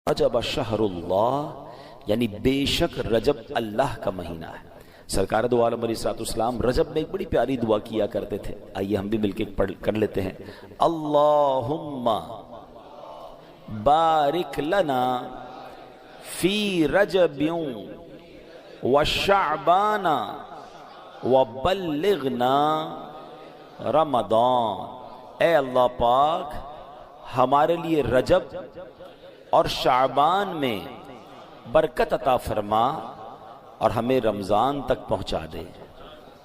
رجب شہر اللہ، یعنی بے شک رجب اللہ کا مہینہ ہے۔ سرکار دو عالم علیہ الصلوۃ والسلام رجب میں ایک بڑی پیاری دعا کیا کرتے تھے، آئیے ہم بھی مل کے کر لیتے ہیں۔ اللہم بارک لنا فی رجب وشعبان وبلغنا رمضان، اے اللہ پاک ہمارے لیے رجب اور شعبان میں برکت عطا فرما اور ہمیں رمضان تک پہنچا دے،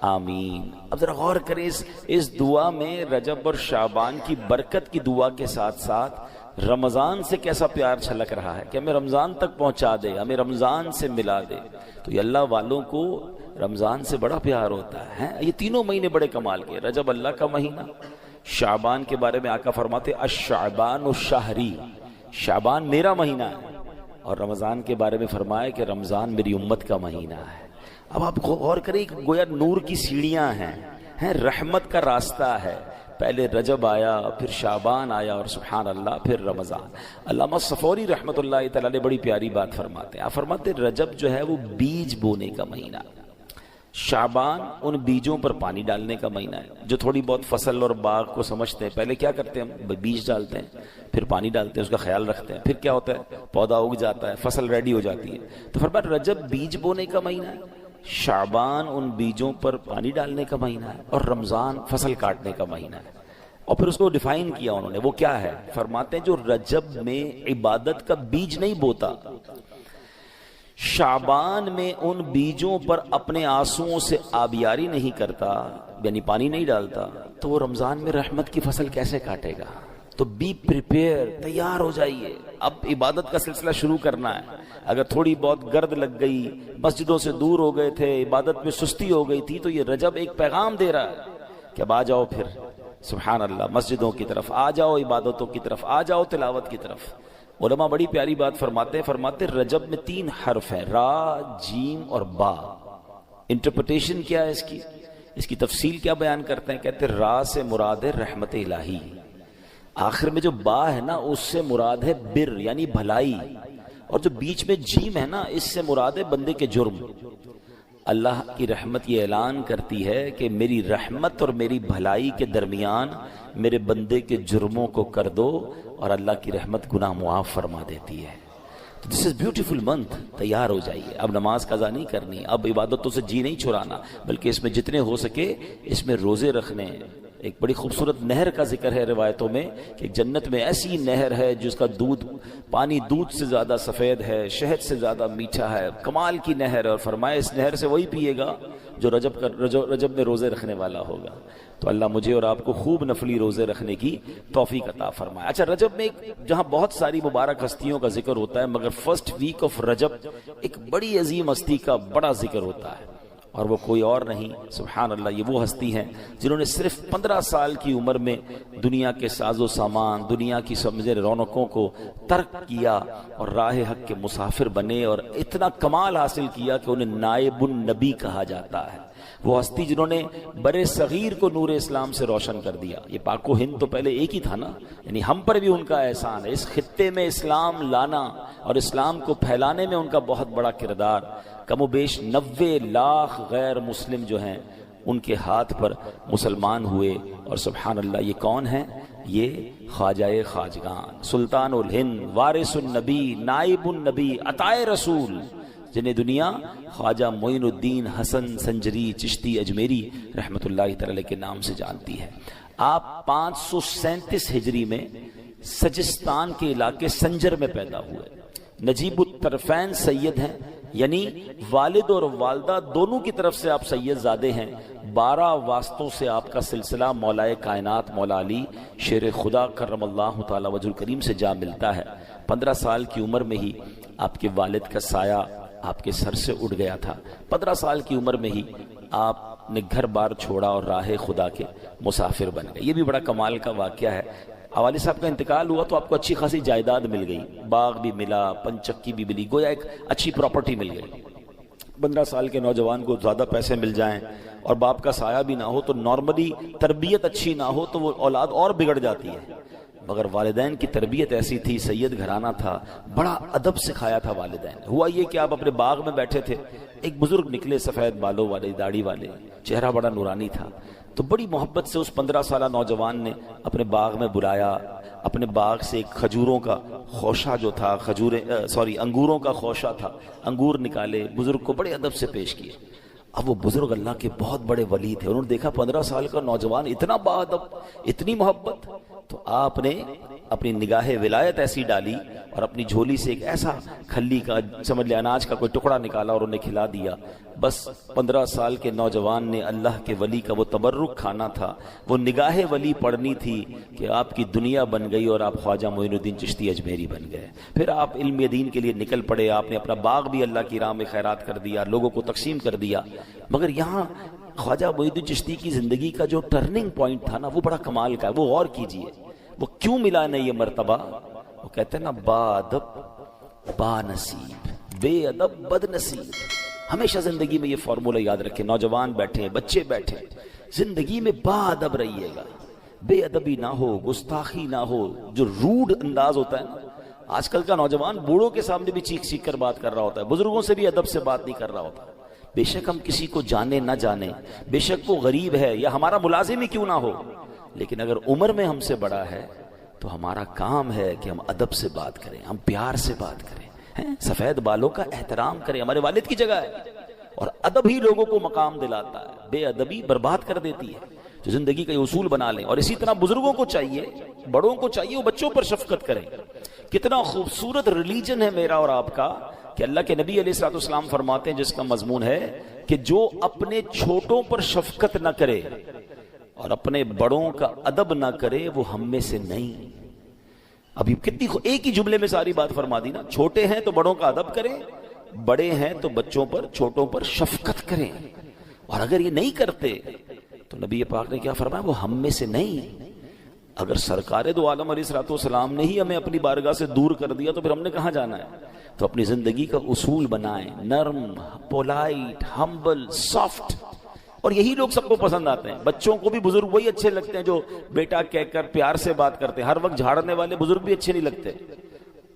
آمین۔ اب ذرا غور کریں اس دعا میں رجب اور شعبان کی برکت کی دعا کے ساتھ ساتھ رمضان سے کیسا پیار چھلک رہا ہے کہ ہمیں رمضان تک پہنچا دے، ہمیں رمضان سے ملا دے۔ تو یہ اللہ والوں کو رمضان سے بڑا پیار ہوتا ہے۔ یہ تینوں مہینے بڑے کمال کے، رجب اللہ کا مہینہ، شعبان کے بارے میں آقا فرماتے الشعبان الشہری، شعبان میرا مہینہ ہے، اور رمضان کے بارے میں فرمایا کہ رمضان میری امت کا مہینہ ہے۔ اب آپ غور کریں کہ گویا نور کی سیڑھیاں ہیں، رحمت کا راستہ ہے، پہلے رجب آیا، پھر شعبان آیا، اور سبحان اللہ پھر رمضان۔ علامہ صفوری رحمۃ اللہ تعالی نے بڑی پیاری بات فرماتے ہیں، آپ فرماتے ہیں رجب جو ہے وہ بیج بونے کا مہینہ، شعبان ان بیجوں پر پانی ڈالنے کا مہینہ ہے۔ جو تھوڑی بہت فصل اور باغ کو سمجھتے ہیں، پہلے کیا کرتے ہیں ہم؟ بیج ڈالتے ہیں، پھر پانی ڈالتے ہیں، اس کا خیال رکھتے ہیں، پھر کیا ہوتا ہے؟ پودا اگ جاتا ہے، فصل ریڈی ہو جاتی ہے۔ تو فرمایا رجب بیج بونے کا مہینہ ہے، شعبان ان بیجوں پر پانی ڈالنے کا مہینہ ہے، اور رمضان فصل کاٹنے کا مہینہ ہے۔ اور پھر اس کو ڈیفائن کیا انہوں نے، وہ کیا ہے؟ فرماتے ہیں جو رجب میں عبادت کا بیج نہیں بوتا، شعبان میں ان بیجوں پر اپنے آنسوؤں سے آبیاری نہیں کرتا، یعنی پانی نہیں ڈالتا، تو وہ رمضان میں رحمت کی فصل کیسے کاٹے گا؟ تو بی پریپیئر، تیار ہو جائیے، اب عبادت کا سلسلہ شروع کرنا ہے۔ اگر تھوڑی بہت گرد لگ گئی، مسجدوں سے دور ہو گئے تھے، عبادت میں سستی ہو گئی تھی، تو یہ رجب ایک پیغام دے رہا ہے کہ اب آ جاؤ، پھر سبحان اللہ مسجدوں کی طرف آ جاؤ، عبادتوں کی طرف آ جاؤ، تلاوت کی طرف۔ علماء بڑی پیاری بات فرماتے رجب میں 3 حرف ہیں، را، جیم اور با۔ انٹرپریٹیشن کیا ہے اس کی تفصیل کیا بیان کرتے ہیں؟ کہتے ہیں را سے مراد ہے رحمت الہی، آخر میں جو با ہے نا اس سے مراد ہے بر یعنی بھلائی، اور جو بیچ میں جیم ہے نا اس سے مراد ہے بندے کے جرم۔ اللہ کی رحمت یہ اعلان کرتی ہے کہ میری رحمت اور میری بھلائی کے درمیان میرے بندے کے جرموں کو کر دو، اور اللہ کی رحمت گناہ معاف فرما دیتی ہے۔ تو دس از بیوٹیفل منتھ، تیار ہو جائیے، اب نماز قضا نہیں کرنی، اب عبادتوں سے جی نہیں چھڑانا، بلکہ اس میں جتنے ہو سکے اس میں روزے رکھنے۔ ایک بڑی خوبصورت نہر کا ذکر ہے روایتوں میں کہ جنت میں ایسی نہر ہے جس کا پانی دودھ سے زیادہ سفید ہے، شہد سے زیادہ میٹھا ہے، کمال کی نہر ہے، اور فرمایا اس نہر سے وہی پیے گا جو رجب میں روزے رکھنے والا ہوگا۔ تو اللہ مجھے اور آپ کو خوب نفلی روزے رکھنے کی توفیق عطا فرمائے۔ اچھا، رجب میں جہاں بہت ساری مبارک ہستیوں کا ذکر ہوتا ہے، مگر فرسٹ ویک آف رجب ایک بڑی عظیم ہستی کا بڑا ذکر ہوتا ہے، اور وہ کوئی اور نہیں، سبحان اللہ، یہ وہ ہستی ہیں جنہوں نے صرف 15 سال کی عمر میں دنیا کے ساز و سامان، دنیا کی سمجھے رونقوں کو ترک کیا اور راہ حق کے مسافر بنے، اور اتنا کمال حاصل کیا کہ انہیں نائب النبی کہا جاتا ہے۔ وہ ہستی جنہوں نے برے صغیر کو نور اسلام سے روشن کر دیا۔ یہ پاک و ہند تو پہلے ایک ہی تھا نا، یعنی ہم پر بھی ان کا احسان ہے، اس خطے میں اسلام لانا اور اسلام کو پھیلانے میں ان کا بہت بڑا کردار۔ کم و بیش 90 لاکھ غیر مسلم جو ہیں ان کے ہاتھ پر مسلمان ہوئے، اور سبحان اللہ یہ کون ہیں؟ یہ خواجہ خواجگان، سلطان الہند، وارث النبی، نائب النبی، عطائے رسول، جنہیں دنیا خواجہ معین الدین حسن سنجری چشتی اجمیری رحمت اللہ تعالی کے نام سے جانتی ہے۔ آپ 537 ہجری میں سجستان کے علاقے سنجر میں پیدا ہوئے۔ نجیب الطرفین سید ہیں، یعنی والد اور والدہ دونوں کی طرف سے آپ سید زادے ہیں۔ 12 واسطوں سے آپ کا سلسلہ مولا کائنات مولا علی شیر خدا کرم اللہ تعالی وجہ الکریم سے جا ملتا ہے۔ 15 سال کی عمر میں ہی آپ کے والد کا سایہ آپ کے سر سے اٹھ گیا تھا۔ 15 سال کی عمر میں ہی آپ نے گھر بار چھوڑا اور راہ خدا کے مسافر بن گئے۔ یہ بھی بڑا کمال کا واقعہ ہے۔ والد صاحب کا انتقال ہوا تو آپ کو اچھی خاصی جائیداد مل گئی، باغ بھی ملا، پنچکی بھی ملی، گویا ایک اچھی پراپرٹی مل گئی۔ 15 سال کے نوجوان کو زیادہ پیسے مل جائیں اور باپ کا سایہ بھی نہ ہو تو نارملی تربیت اچھی نہ ہو تو وہ اولاد اور بگڑ جاتی ہے۔ مگر والدین کی تربیت ایسی تھی، سید گھرانہ تھا، بڑا ادب سکھایا تھا والدین۔ ہوا یہ کہ آپ اپنے باغ میں بیٹھے تھے، ایک بزرگ نکلے سفید بالوں والے، داڑھی والے، چہرہ بڑا نورانی تھا، تو بڑی محبت سے اس 15 سالہ نوجوان نے اپنے باغ میں بلایا، اپنے باغ سے ایک کھجوروں کا خوشہ جو تھا، انگوروں کا خوشہ تھا، انگور نکالے، بزرگ کو بڑے ادب سے پیش کیے۔ اب وہ بزرگ اللہ کے بہت بڑے ولی تھے، انہوں نے دیکھا 15 سال کا نوجوان اتنا باادب، اتنی محبت، تو آپ نے اپنی نگاہ ولایت ایسی ڈالی اور اپنی جھولی سے ایک ایسا کھلی کا، سمجھ لے اناج کا کوئی ٹکڑا نکالا اور انہیں کھلا دیا۔ بس 15 سال کے نوجوان نے اللہ کے ولی کا وہ تبرک کھانا تھا، وہ نگاہ ولی پڑھنی تھی کہ آپ کی دنیا بن گئی اور آپ خواجہ معین الدین چشتی اجمیری بن گئے۔ پھر آپ علم دین کے لیے نکل پڑے، آپ نے اپنا باغ بھی اللہ کی راہ میں خیرات کر دیا، لوگوں کو تقسیم کر دیا۔ مگر یہاں خواجہ معین الدین چشتی کی زندگی کا جو ٹرننگ پوائنٹ تھا نا، وہ بڑا کمال کا ہے، وہ غور کیجئے، وہ کیوں ملا نہ یہ مرتبہ؟ وہ کہتے ہیں نا، با ادب با نصیب، بے ادب بد نصیب۔ ہمیشہ زندگی میں یہ فارمولہ یاد رکھیں، نوجوان بیٹھے ہیں، بچے بیٹھے ہیں، زندگی میں با ادب رہیے گا، بے ادبی نہ ہو، گستاخی نہ ہو، جو روڈ انداز ہوتا ہے نا، آج کل کا نوجوان بوڑھوں کے سامنے بھی چیخ چیخ کر بات کر رہا ہوتا ہے، بزرگوں سے بھی ادب سے بات نہیں کر رہا ہوتا۔ بے شک ہم کسی کو جانے نہ جانے، بے شک وہ غریب ہے یا ہمارا ملازم ہی کیوں نہ ہو، لیکن اگر عمر میں ہم سے بڑا ہے تو ہمارا کام ہے کہ ہم ادب سے بات کریں، ہم پیار سے بات کریں، سفید بالوں کا احترام کریں، ہمارے والد کی جگہ ہے، اور ادب ہی لوگوں کو مقام دلاتا ہے، بے ادبی برباد کر دیتی ہے۔ تو زندگی کا یہ اصول بنا لیں، اور اسی طرح بزرگوں کو چاہیے، بڑوں کو چاہیے وہ بچوں پر شفقت کریں۔ کتنا خوبصورت ریلیجن ہے میرا اور آپ کا کہ اللہ کے نبی علیہ الصلوۃ والسلام فرماتے ہیں، جس کا مضمون ہے کہ جو اپنے چھوٹوں پر شفقت نہ کرے اور اپنے بڑوں کا ادب نہ کرے وہ ہم میں سے نہیں۔ ابھی کتنی ایک ہی جملے میں ساری بات فرما دی نا، چھوٹے ہیں تو بڑوں کا ادب کریں، بڑے ہیں تو بچوں پر، چھوٹوں پر شفقت کریں، اور اگر یہ نہیں کرتے تو نبی پاک نے کیا فرمایا، وہ ہم میں سے نہیں۔ اگر سرکار دو عالم علیہ الصلوۃ والسلام نے ہی ہمیں اپنی بارگاہ سے دور کر دیا تو پھر ہم نے کہاں جانا ہے؟ تو اپنی زندگی کا اصول بنائیں، نرم، پولائٹ، ہمبل، سافٹ، اور یہی لوگ سب کو پسند آتے ہیں۔ بچوں کو بھی بزرگ وہی اچھے لگتے ہیں جو بیٹا کہہ کر پیار سے بات کرتے ہیں، ہر وقت جھاڑنے والے بزرگ بھی اچھے نہیں لگتے،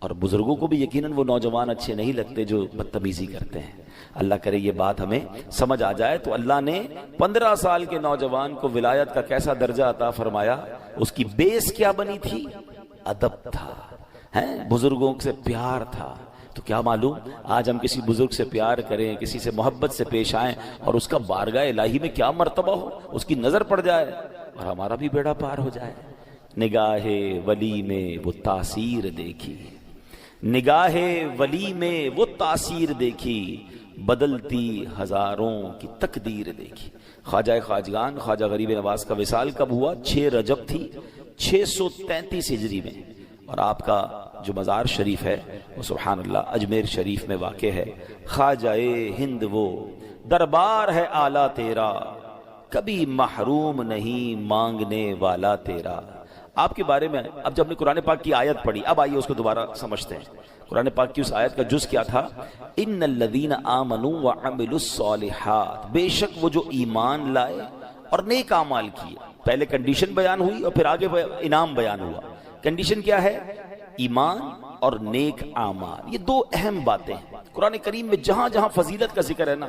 اور بزرگوں کو بھی یقیناً وہ نوجوان اچھے نہیں لگتے جو بدتمیزی کرتے ہیں۔ اللہ کرے یہ بات ہمیں سمجھ آ جائے۔ تو اللہ نے 15 سال کے نوجوان کو ولایت کا کیسا درجہ عطا فرمایا، اس کی بیس کیا بنی تھی؟ ادب تھا، بزرگوں سے پیار تھا۔ تو کیا معلوم آج ہم کسی بزرگ سے پیار کریں، کسی سے محبت سے پیش آئیں، اور اس کا بارگاہ الہی میں کیا مرتبہ ہو، اس کی نظر پڑ جائے اور ہمارا بھی بیڑا پار ہو جائے۔ نگاہ ولی میں وہ تاثیر دیکھی، نگاہ ولی میں وہ تاثیر دیکھی، بدلتی ہزاروں کی تقدیر دیکھی۔ خواجہ خواجگان خواجہ غریب نواز کا وصال کب ہوا؟ 6 رجب تھی 633 ہجری میں، اور آپ کا جو مزار شریف ہے وہ سبحان اللہ اجمیر شریف میں واقع ہے۔ خواجہ ہند وہ دربار ہے اعلیٰ تیرا، کبھی محروم نہیں مانگنے والا تیرا۔ آپ کے بارے میں اب جب ہم نے قرآن پاک کی آیت پڑھی، اب آئیے اس کو دوبارہ سمجھتے ہیں۔ قرآن پاک کی اس آیت کا جز کیا تھا؟ ان الذین آمنوا وعملوا الصالحات، بے شک وہ جو ایمان لائے اور نیک اعمال کیے۔ پہلے کنڈیشن بیان ہوئی اور پھر آگے انعام بیان ہوا۔ کنڈیشن کیا ہے؟ ایمان اور نیک اعمال، یہ 2 اہم باتیں ہیں۔ قرآن کریم میں جہاں جہاں فضیلت کا ذکر ہے نا،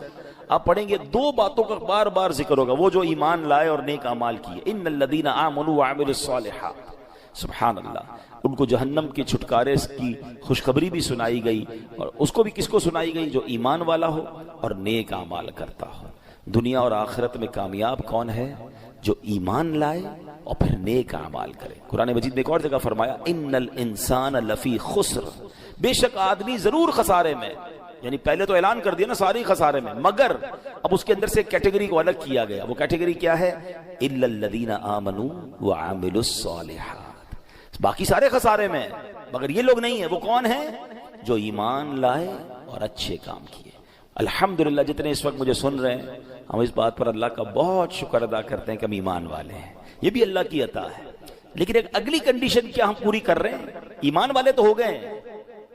آپ پڑھیں گے 2 باتوں کا بار بار ذکر ہوگا، وہ جو ایمان لائے اور نیک اعمال کیے۔ ان الذین آمنوا وعملوا الصالحات، سبحان اللہ، ان کو جہنم کے چھٹکارے کی خوشخبری بھی سنائی گئی، اور اس کو بھی کس کو سنائی گئی؟ جو ایمان والا ہو اور نیک اعمال کرتا ہو۔ دنیا اور آخرت میں کامیاب کون ہے؟ جو ایمان لائے اور پھر نیک اعمال کرے۔ قرآن مجید میں ایک اور جگہ فرمایا ان الانسان لفی خسر، بے شک آدمی ضرور خسارے میں، یعنی پہلے تو اعلان کر دیا نا ساری خسارے میں، مگر اب اس کے اندر سے کیٹیگری کو الگ کیا گیا۔ وہ کیٹیگری کیا ہے؟ الا الذین آمنوا وعملوا الصالحات، باقی سارے خسارے میں، مگر یہ لوگ نہیں ہیں۔ وہ کون ہیں؟ جو ایمان لائے اور اچھے کام کیے۔ الحمدللہ جتنے اس وقت مجھے سن رہے ہیں، ہم اس بات پر اللہ کا بہت شکر ادا کرتے ہیں کہ ہم ایمان والے ہیں، یہ بھی اللہ کی عطا ہے۔ لیکن ایک اگلی کنڈیشن کیا ہم پوری کر رہے ہیں؟ ایمان والے تو ہو گئے ہیں،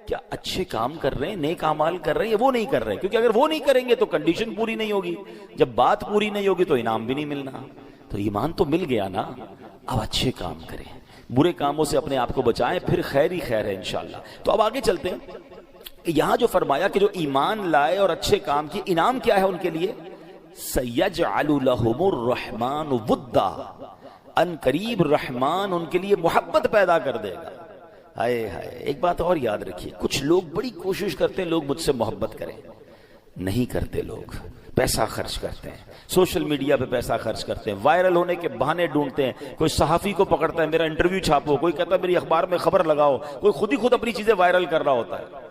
کیا اچھے کام کر رہے ہیں، نیک اعمال کر رہے ہیں؟ وہ نہیں کر رہے، کیونکہ اگر وہ نہیں کریں گے تو کنڈیشن پوری نہیں ہوگی، جب بات پوری نہیں ہوگی تو انعام بھی نہیں ملنا۔ تو ایمان تو مل گیا نا، اب اچھے کام کریں، برے کاموں سے اپنے آپ کو بچائیں، پھر خیر ہی خیر ہے انشاءاللہ۔ تو اب آگے چلتے ہیں، یہاں جو فرمایا کہ جو ایمان لائے اور اچھے کام کی، انعام کیا ہے ان کے لیے؟ سَيَجْعَلُ لَهُمُ الرَّحْمَنُ وُدًّا، ان قریب رحمان ان کے لیے محبت پیدا کر دے گا۔ ہائے ہائے، ایک بات اور یاد رکھیے، کچھ لوگ بڑی کوشش کرتے ہیں لوگ مجھ سے محبت کریں، نہیں کرتے، لوگ پیسہ خرچ کرتے ہیں، سوشل میڈیا پہ پیسہ خرچ کرتے ہیں، وائرل ہونے کے بہانے ڈھونڈتے ہیں، کوئی صحافی کو پکڑتا ہے میرا انٹرویو چھاپو، کوئی کہتا ہے میری اخبار میں خبر لگاؤ، کوئی خود ہی خود اپنی چیزیں وائرل کر رہا ہوتا ہے،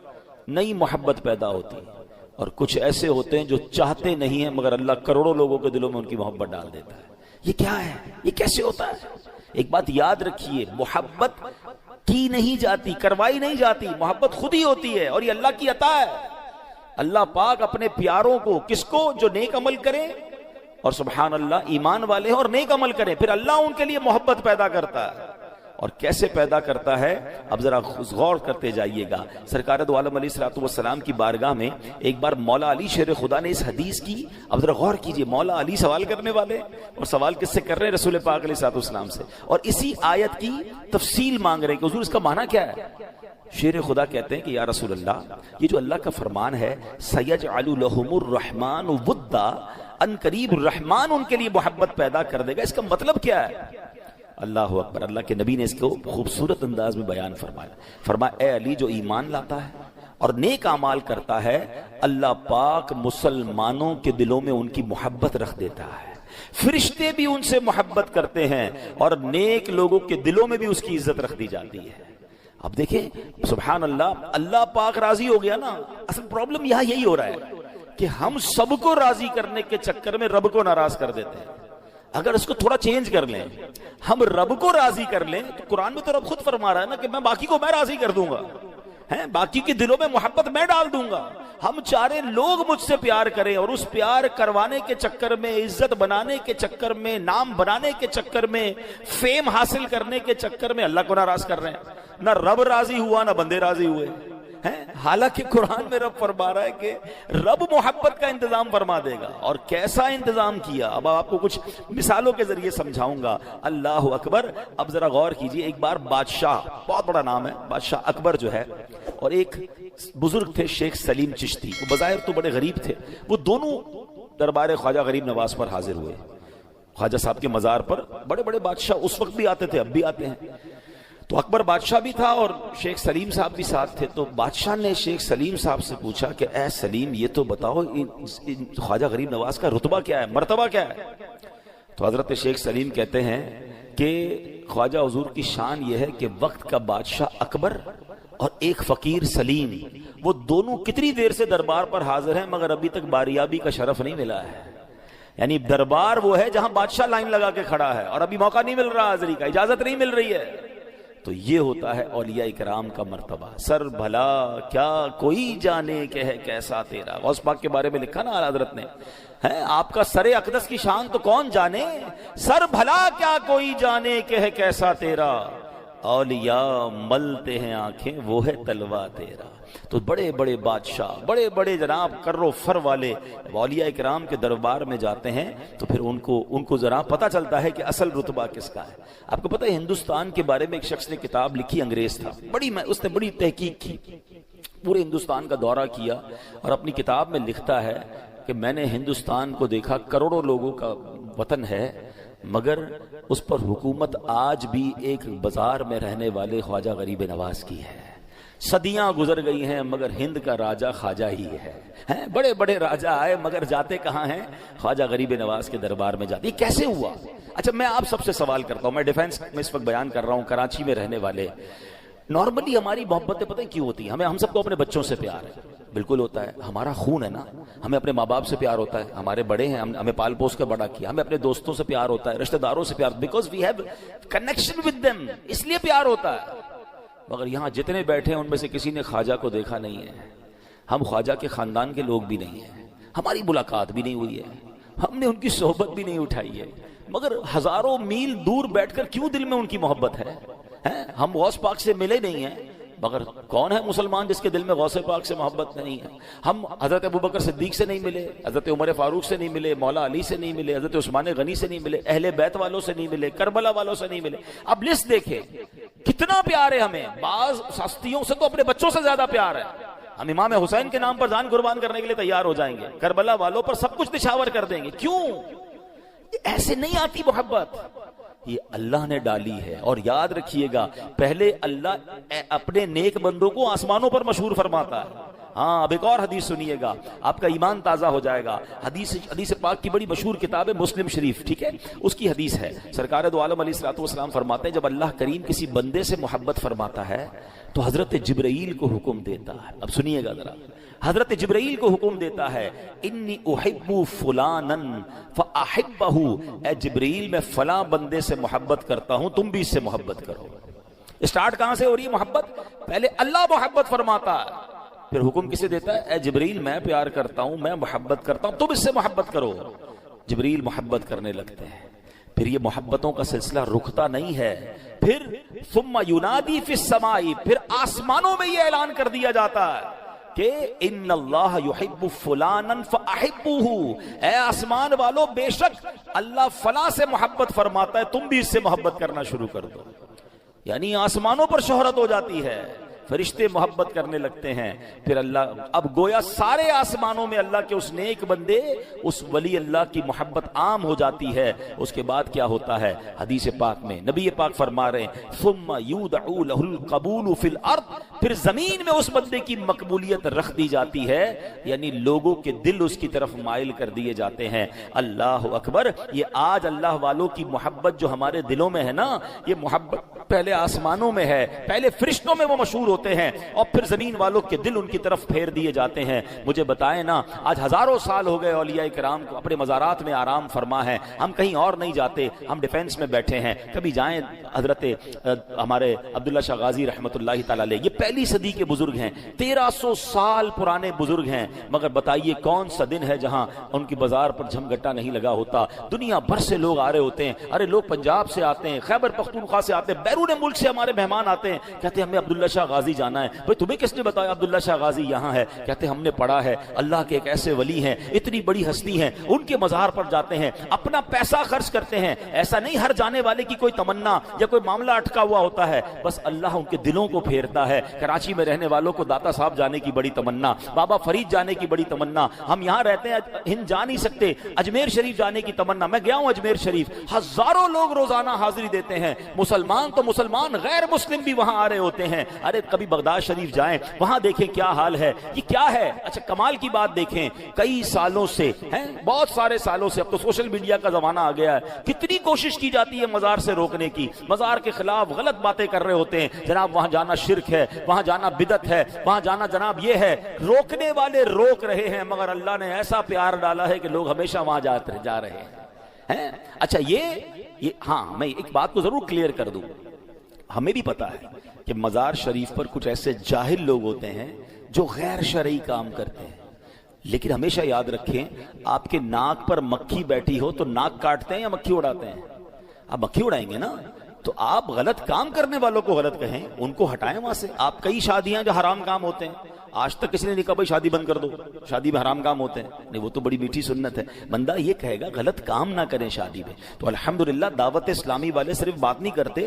نئی محبت پیدا ہوتی ہے۔ اور کچھ ایسے ہوتے ہیں جو چاہتے نہیں ہیں مگر اللہ کروڑوں لوگوں کے دلوں میں ان کی محبت ڈال دیتا ہے۔ یہ کیا ہے؟ یہ کیسے ہوتا ہے؟ ایک بات یاد رکھیے، محبت کی نہیں جاتی، کروائی نہیں جاتی، محبت خود ہی ہوتی ہے، اور یہ اللہ کی عطا ہے۔ اللہ پاک اپنے پیاروں کو، کس کو؟ جو نیک عمل کریں اور سبحان اللہ ایمان والے ہیں اور نیک عمل کریں، پھر اللہ ان کے لیے محبت پیدا کرتا ہے۔ اور کیسے پیدا کرتا ہے؟ اب ذرا غور کرتے جائیے گا۔ سرکار دو عالم علیہ الصلوۃ والسلام کی بارگاہ میں ایک بار مولا علی شیر خدا نے اس حدیث کی، اب ذرا غور کیجئے، مولا علی سوال کرنے والے، اور سوال کس سے کر رہے ہیں؟ رسول پاک علیہ الصلوۃ والسلام سے، اور اسی آیت کی تفصیل مانگ رہے ہیں کہ حضور اس کا معنی کیا ہے؟ شیر خدا کہتے ہیں کہ یا رسول اللہ، یہ جو اللہ کا فرمان ہے سَيَجْعَلُ لَهُمُ الرَّحْمَنُ وُدًّا، ان قریب رحمان ان کے لیے محبت پیدا کر دے گا، اس کا مطلب کیا ہے؟ اللہ اکبر، اللہ کے نبی نے اس کو خوبصورت انداز میں بیان فرمایا، اے علی، جو ایمان لاتا ہے اور نیک اعمال کرتا ہے، اللہ پاک مسلمانوں کے دلوں میں ان کی محبت رکھ دیتا ہے، فرشتے بھی ان سے محبت کرتے ہیں، اور نیک لوگوں کے دلوں میں بھی اس کی عزت رکھ دی جاتی ہے۔ اب دیکھیں سبحان اللہ، اللہ پاک راضی ہو گیا نا۔ اصل پرابلم یہاں یہی ہو رہا ہے کہ ہم سب کو راضی کرنے کے چکر میں رب کو ناراض کر دیتے ہیں۔ اگر اس کو تھوڑا چینج کر لیں، ہم رب کو راضی کر لیں، تو قرآن میں تو رب خود فرما رہا ہے نا کہ میں باقی کو میں راضی کر دوں گا، باقی کے دلوں میں محبت میں ڈال دوں گا۔ ہم چارے لوگ مجھ سے پیار کریں، اور اس پیار کروانے کے چکر میں، عزت بنانے کے چکر میں، نام بنانے کے چکر میں، فیم حاصل کرنے کے چکر میں اللہ کو ناراض کر رہے ہیں۔ نہ رب راضی ہوا، نہ بندے راضی ہوئے ہیں۔ حالانکہ قرآن میں رب فرما رہا ہے کہ رب محبت کا انتظام فرما دے گا، اور کیسا انتظام کیا، اب آپ کو کچھ مثالوں کے ذریعے سمجھاؤں گا۔ اللہ اکبر۔ اب ذرا غور کیجئے، ایک بار بادشاہ، بہت بڑا نام ہے بادشاہ اکبر جو ہے، اور ایک بزرگ تھے شیخ سلیم چشتی، وہ بظاہر تو بڑے غریب تھے، وہ دونوں دربار خواجہ غریب نواز پر حاضر ہوئے۔ خواجہ صاحب کے مزار پر بڑے بڑے بادشاہ اس وقت بھی آتے تھے، اب بھی آتے ہیں۔ تو اکبر بادشاہ بھی تھا اور شیخ سلیم صاحب بھی ساتھ تھے۔ تو بادشاہ نے شیخ سلیم صاحب سے پوچھا کہ اے سلیم، یہ تو بتاؤ خواجہ غریب نواز کا رتبہ کیا ہے، مرتبہ کیا ہے؟ تو حضرت شیخ سلیم کہتے ہیں کہ خواجہ حضور کی شان یہ ہے کہ وقت کا بادشاہ اکبر اور ایک فقیر سلیم، وہ دونوں کتنی دیر سے دربار پر حاضر ہیں مگر ابھی تک باریابی کا شرف نہیں ملا ہے۔ یعنی دربار وہ ہے جہاں بادشاہ لائن لگا کے کھڑا ہے اور ابھی موقع نہیں مل رہا حاضری کا، اجازت نہیں مل رہی ہے۔ تو یہ ہوتا ہے اولیاء کرام کا مرتبہ۔ سر بھلا کیا کوئی جانے کہ ہے کیسا تیرا، غوث پاک کے بارے میں لکھا نا اعلیٰ حضرت نے، آپ کا سر اقدس کی شان تو کون جانے، سر بھلا کیا کوئی جانے کہ ہے کیسا تیرا، اولیاء ملتے ہیں آنکھیں وہ ہے تلوا تیرا۔ تو بڑے بڑے بادشاہ، بڑے بڑے جناب کر و فر والے اولیاء کرام کے دربار میں جاتے ہیں تو پھر ان کو ذرا پتہ چلتا ہے کہ اصل رتبہ کس کا ہے۔ آپ کو پتہ ہے ہندوستان کے بارے میں ایک شخص نے کتاب لکھی، انگریز تھا، اس نے بڑی تحقیق کی، پورے ہندوستان کا دورہ کیا، اور اپنی کتاب میں لکھتا ہے کہ میں نے ہندوستان کو دیکھا، کروڑوں لوگوں کا وطن ہے، مگر اس پر حکومت آج بھی ایک بازار میں رہنے والے خواجہ غریب نواز کی ہے۔ صدیاں گزر گئی ہیں مگر ہند کا راجہ خواجہ ہی ہے۔ بڑے بڑے راجہ آئے مگر جاتے کہاں ہیں؟ خواجہ غریب نواز کے دربار میں جاتے۔ یہ کیسے ہوا؟ اچھا میں آپ سب سے سوال کرتا ہوں، میں ڈیفینس میں اس وقت بیان کر رہا ہوں، کراچی میں رہنے والے نارملی ہماری محبتیں پتہ کیوں ہوتی ہیں؟ ہم سب کو اپنے بچوں سے پیار ہے، بالکل ہوتا ہے، ہمارا خون ہے نا، ہمیں اپنے ماں باپ سے پیار ہوتا ہے، ہمارے بڑے ہیں، ہمیں پال پوس کر بڑا کیا، ہمیں اپنے دوستوں سے پیار ہوتا ہے، رشتہ داروں سے پیار، because we have connection with them, اس لیے پیار ہوتا ہے۔ مگر یہاں جتنے بیٹھے ہیں ان میں سے کسی نے خواجہ کو دیکھا نہیں ہے، ہم خواجہ کے خاندان کے لوگ بھی نہیں ہیں، ہماری ملاقات بھی نہیں ہوئی ہے، ہم نے ان کی صحبت بھی نہیں اٹھائی ہے، مگر ہزاروں میل دور بیٹھ کر کیوں دل میں ان کی محبت ہے؟ ہم غوث پاک سے ملے نہیں ہیں، مگر کون ہے مسلمان جس کے دل میں غوث پاک سے محبت نہیں ہے؟ ہم حضرت ابوبکر صدیق سے نہیں ملے، حضرت عمر فاروق سے نہیں ملے، مولا علی سے نہیں ملے، حضرت عثمان غنی سے نہیں ملے، اہل بیت والوں سے نہیں ملے، کربلا والوں سے نہیں ملے۔ اب لسٹ دیکھیں کتنا پیار ہے ہمیں، بعض ہستیوں سے تو اپنے بچوں سے زیادہ پیار ہے۔ ہم امام حسین کے نام پر جان قربان کرنے کے لیے تیار ہو جائیں گے، کربلا والوں پر سب کچھ نچھاور کر دیں گے۔ کیوں؟ ایسے نہیں آتی محبت، یہ اللہ نے ڈالی ہے۔ اور یاد رکھیے گا، پہلے اللہ اپنے نیک بندوں کو آسمانوں پر مشہور فرماتا ہے۔ ہاں، اب ایک اور حدیث سنیے گا، آپ کا ایمان تازہ ہو جائے گا۔ حدیث پاک کی بڑی مشہور کتاب ہے مسلم شریف، ٹھیک ہے؟ اس کی حدیث ہے، سرکار دو عالم علیہ الصلوۃ والسلام فرماتے ہیں جب اللہ کریم کسی بندے سے محبت فرماتا ہے تو حضرت جبرائیل کو حکم دیتا ہے۔ اب سنیے گا ذرا، حضرت جبرائیل کو حکم دیتا ہے، انی احب فلانا فاحبہ، اے جبرائیل میں فلاں بندے سے محبت کرتا ہوں، تم بھی اس سے محبت کرو۔ اسٹارٹ کہاں سے ہو رہی ہے محبت؟ پہلے اللہ محبت فرماتا ہے، پھر حکم کسے دیتا ہے؟ اے جبرائیل میں پیار کرتا ہوں، میں محبت کرتا ہوں، تم اس سے محبت کرو۔ جبرائیل محبت کرنے لگتے ہیں، پھر یہ محبتوں کا سلسلہ رکتا نہیں ہے، پھر ثم ینادی فی السماء، پھر آسمانوں میں یہ اعلان کر دیا جاتا ہے کہ ان اللہ یحب فلانا فاحبوہ، اے آسمان والو بے شک اللہ فلاں سے محبت فرماتا ہے، تم بھی اس سے محبت کرنا شروع کر دو۔ یعنی آسمانوں پر شہرت ہو جاتی ہے، فرشتے محبت کرنے لگتے ہیں، پھر اللہ اب گویا سارے آسمانوں میں اللہ کے اس نیک بندے، اس ولی اللہ کی محبت عام ہو جاتی ہے۔ اس کے بعد کیا ہوتا ہے؟ حدیث پاک میں نبی پاک فرما رہے ہیں ثم یدعو له القبول فی الارض، پھر زمین میں اس بندے کی مقبولیت رکھ دی جاتی ہے، یعنی لوگوں کے دل اس کی طرف مائل کر دیے جاتے ہیں۔ اللہ اکبر! یہ آج اللہ والوں کی محبت جو ہمارے دلوں میں ہے نا، یہ محبت پہلے آسمانوں میں ہے، پہلے فرشتوں میں وہ مشہور ہوتے ہیں اور پھر زمین والوں کے دل ان کی طرف پھیر دیے جاتے ہیں۔ مجھے بتائیں نا، آج ہزاروں سال ہو گئے اولیاء کرام کو اپنے مزارات میں آرام فرما ہے، ہم کہیں اور نہیں جاتے، ہم ڈیفینس میں بیٹھے ہیں۔ کبھی جائیں، حضرت ہمارے عبداللہ شاہ غازی رحمۃ اللہ تعالی علیہ، یہ پہلی صدی کے بزرگ ہیں، 1300 سال پرانے بزرگ ہیں، مگر بتائیے کون سا دن ہے جہاں ان کی بازار پر جھمگٹا نہیں لگا ہوتا؟ دنیا بھر سے لوگ آ رہے ہوتے ہیں، ارے لوگ پنجاب سے آتے ہیں، خیبر پختونخوا سے آتے ہیں، بیرون ملک سے ہمارے مہمان آتے ہیں، کہتے ہیں ہمیں عبداللہ شاہ غازی جانا ہے۔ بھئی تمہیں کس نے بتایا عبداللہ شاہ غازی یہاں ہے؟ کہتے ہیں ہم نے پڑھا ہے، اللہ کے ایک ایسے ولی ہیں، اتنی بڑی ہستی ہیں، ان کے مزار پر جاتے ہیں، اپنا پیسہ خرچ کرتے ہیں۔ ایسا نہیں ہر جانے والے کی کوئی تمنا یا کوئی معاملہ اٹکا ہوا ہوتا ہے، بس اللہ ان کے دلوں کو پھیرتا ہے۔ کراچی میں رہنے والوں کو داتا صاحب جانے کی بڑی تمنا، بابا فرید جانے کی بڑی تمنا، ہم یہاں رہتے ہیں ہند جا نہیں سکتے، اجمیر شریف جانے کی تمنا۔ میں گیا ہوں اجمیر شریف، ہزاروں لوگ روزانہ حاضری دیتے ہیں، مسلمان تو مسلمان، غیر مسلم بھی وہاں آ رہے ہوتے ہیں۔ ارے کبھی بغداد شریف جائیں، وہاں دیکھیں کیا حال ہے، یہ کیا ہے۔ اچھا کمال کی بات دیکھیں، کئی سالوں سے ہیں، بہت سارے سالوں سے، اب تو سوشل میڈیا کا زمانہ آ گیا ہے، کتنی کوشش کی جاتی ہے مزار سے روکنے کی، مزار کے خلاف غلط باتیں کر رہے ہوتے ہیں، جناب وہاں جانا شرک ہے، وہاں جانا بدعت ہے، وہاں جانا جناب یہ ہے، روکنے والے روک رہے ہیں، مگر اللہ نے ایسا پیار ڈالا ہے کہ لوگ ہمیشہ وہاں جا رہے ہیں۔ اچھا یہ ہاں میں ایک بات کو ضرور کلیئر کر دوں، ہمیں بھی پتا ہے کہ مزار شریف پر کچھ ایسے جاہل لوگ ہوتے ہیں جو غیر شرعی کام کرتے ہیں، لیکن ہمیشہ یاد رکھیں آپ کے ناک پر مکھی بیٹھی ہو تو ناک کاٹتے ہیں یا مکھی اڑاتے ہیں؟ آپ مکھی اڑائیں گے نا، تو آپ غلط کام کرنے والوں کو غلط کہیں، ان کو ہٹائیں وہاں سے۔ آپ کئی شادیاں جو حرام کام ہوتے ہیں، آج تک کسی نے نہیں کہا بھائی شادی بند کر دو، شادی میں حرام کام ہوتے ہیں، نہیں وہ تو بڑی میٹھی سنت ہے، بندہ یہ کہے گا غلط کام نہ کریں شادی میں۔ تو الحمدللہ دعوت اسلامی والے صرف بات نہیں کرتے،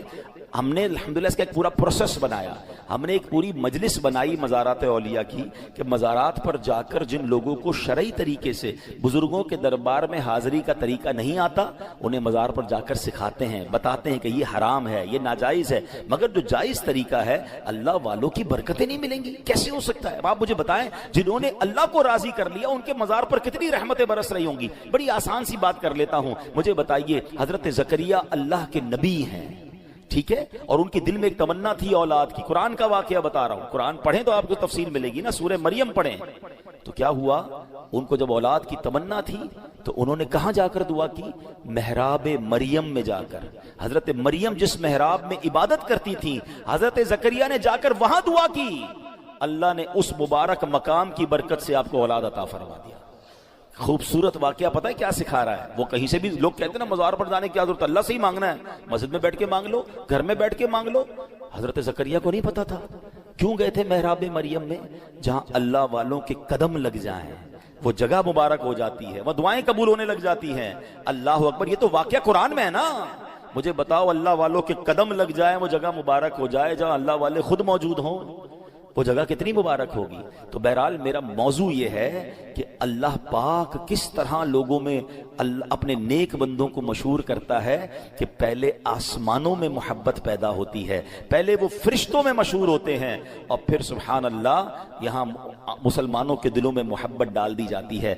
ہم نے الحمدللہ اس کا ایک پورا پروسیس بنایا، ہم نے ایک پوری مجلس بنائی مزارات اولیاء کی، کہ مزارات پر جا کر جن لوگوں کو شرعی طریقے سے بزرگوں کے دربار میں حاضری کا طریقہ نہیں آتا، انہیں مزار پر جا کر سکھاتے ہیں، بتاتے ہیں کہ یہ حرام ہے، یہ ناجائز ہے، مگر جو جائز طریقہ ہے اللہ والوں کی برکتیں نہیں ملیں گی، کیسے ہو سکتا ہے؟ آپ مجھے بتائیں، جنہوں نے اللہ کو راضی کر لیا ان کے مزار پر کتنی رحمتیں برس رہی ہوں گی۔ بڑی آسان سی بات کر لیتا ہوں، مجھے بتائیے حضرت زکریا اللہ کے نبی ہیں، ٹھیک ہے، اور ان کی دل میں ایک تمنا تھی اولاد کی۔ قرآن کا واقعہ بتا رہا ہوں، قرآن پڑھیں تو آپ کو تفصیل ملے گی نا، سورہ مریم پڑھیں تو کیا ہوا، ان کو جب اولاد کی تمنا تھی تو انہوں نے کہاں جا کر دعا کی؟ محراب مریم میں جا کر۔ حضرت مریم جس محراب میں عبادت کرتی تھی، حضرت زکریا نے جا کر وہاں دعا کی، اللہ نے اس مبارک مقام کی برکت سے آپ کو اولاد عطا فرما دیا۔ خوبصورت واقعہ پتہ ہے کیا سکھا رہا ہے؟ وہ کہیں سے بھی لوگ کہتے ہیں نا مزار پر جانے کی کیا ضرورت، اللہ سے ہی مانگنا ہے، مسجد میں بیٹھ کے مانگ لو، گھر میں بیٹھ کے مانگ لو۔ حضرت زکریا کو نہیں پتا تھا کیوں گئے تھے محراب مریم میں؟ جہاں اللہ والوں کے قدم لگ جائیں وہ جگہ مبارک ہو جاتی ہے، وہ دعائیں قبول ہونے لگ جاتی ہیں۔ اللہ اکبر، یہ تو واقعہ قرآن میں ہے نا۔ مجھے بتاؤ، اللہ والوں کے قدم لگ جائیں، وہ جگہ مبارک ہو جائے جہاں اللہ والے خود موجود ہوں، وہ جگہ کتنی مبارک ہوگی۔ تو بہرحال میرا موضوع یہ ہے کہ اللہ پاک کس طرح لوگوں میں اپنے نیک بندوں کو مشہور کرتا ہے کہ پہلے آسمانوں میں محبت پیدا ہوتی ہے، پہلے وہ فرشتوں میں مشہور ہوتے ہیں، اور پھر سبحان اللہ یہاں مسلمانوں کے دلوں میں محبت ڈال دی جاتی ہے۔